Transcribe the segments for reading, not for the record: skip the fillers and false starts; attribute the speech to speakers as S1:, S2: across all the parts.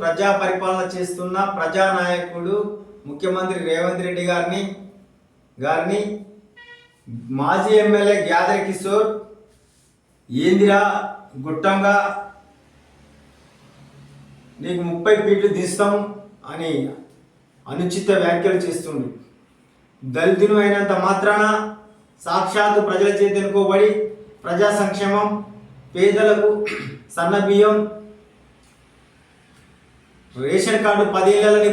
S1: ప్రజా పరిపాలన చేస్తున్న ప్రజానాయకుడు ముఖ్యమంత్రి రేవంత్ రెడ్డి గారిని మాజీ ఎమ్మెల్యే గ్యాదర్ కిషోర్ ఏందిరా గుట్టంగా నీకు 30 ఫీట్లు తీస్తాం అని అనుచిత వ్యాఖ్యలు చేస్తుండు. దళితులు అయినంత మాత్రాన సాక్షాత్తు ప్రజల చేత ఎన్నుకోబడి ప్రజా సంక్షేమం, పేదలకు సన్నబియ్యం, రేషన్ కార్డు 10 ఏళ్ళని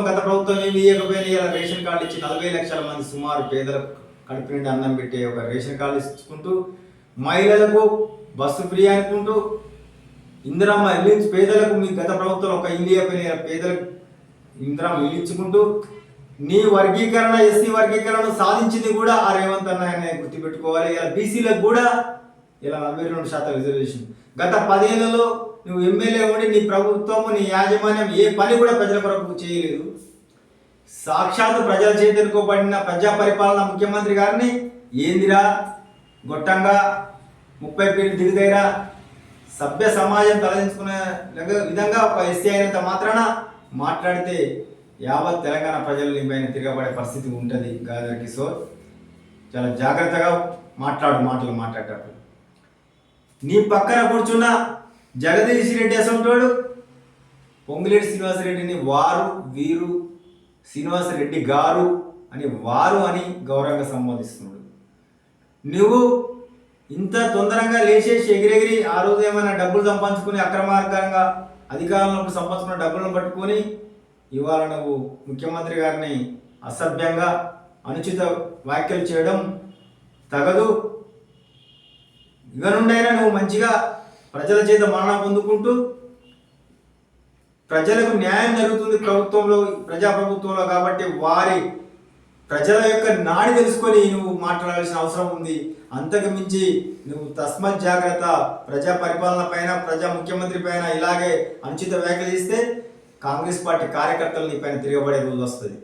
S1: గత ప్రభుత్వం ఏమి ఇవ్వకపోయినా ఇలా రేషన్ కార్డు ఇచ్చి 40 లక్షల మంది సుమారు పేదలకు కడుపు నిండి అన్నం పెట్టే ఒక రేషన్ కార్డు ఇచ్చుకుంటూ, మహిళలకు బస్సు ఫ్రీ అనుకుంటూ, ఇందిరమ్మ ఇల్లు పేదలకు మీ గత ప్రభుత్వం ఒక ఇల్లు ఇవ్వకపోయిన పేదలకు ఇందిరమ్మ ఇల్లు ఇచ్చుకుంటూ, నీ వర్గీకరణ ఎస్సీ వర్గీకరణ సాధించింది కూడా ఆ రేవంత్ అన్న గుర్తుపెట్టుకోవాలి. ఇలా బీసీలకు కూడా ఇలా 42% రిజర్వేషన్. గత 10 ఏళ్లలో నువ్వు ఎమ్మెల్యే ఉండి నీ ప్రభుత్వము, నీ యాజమాన్యం ఏ పని కూడా ప్రజల కొరకు చేయలేదు. సాక్షాత్తు ప్రజల చేత ఎన్నుకోబడిన ప్రజా పరిపాలన ముఖ్యమంత్రి గారిని ఏందిరా గొట్టంగా 30 ఫీట్లు దిగుదైరా సభ్య సమాజం తలదించుకునే విధంగా ఒక ఎస్సీ అయినంత మాత్రాన మాట్లాడితే యావత్ తెలంగాణ ప్రజలు నీ పైన తిరగబడే పరిస్థితి ఉంటుంది. గాదర్ కిషోర్ చాలా జాగ్రత్తగా మాట్లాడేటప్పుడు. నీ పక్కన కూర్చున్న జగదీష్ రెడ్డి అసంటోడు పొంగులేటి శ్రీనివాసరెడ్డిని వీరు శ్రీనివాసరెడ్డి గారు అని గౌరవంగా సంబోధిస్తున్నాడు. నువ్వు ఇంత తొందరగా లేచేసి ఎగిరెగిరి ఆ రోజు ఏమైనా డబ్బులు సంపాదించుకుని అక్రమార్గంగా అధికారంలో సంపాదించుకున్న డబ్బులను పట్టుకొని ఇవాళ నువ్వు ముఖ్యమంత్రి గారిని అసభ్యంగా అనుచిత వ్యాఖ్యలు చేయడం తగదు. ఇక నుండైనా నువ్వు మంచిగా ప్రజల చేత మరణ పొందుకుంటూ ప్రజలకు న్యాయం జరుగుతుంది ప్రజాప్రభుత్వంలో కాబట్టి ప్రజల యొక్క నాడి తెలుసుకొని నువ్వు మాట్లాడాల్సిన అవసరం ఉంది. అంతకు మించి నువ్వు తస్మత్ జాగ్రత్త. ప్రజా పరిపాలన పైన, ప్రజా ముఖ్యమంత్రి పైన ఇలాగే అనుచిత వ్యాఖ్యలు చేస్తే కాంగ్రెస్ పార్టీ కార్యకర్తలు నీ పైన తిరగబడే రోజు వస్తుంది.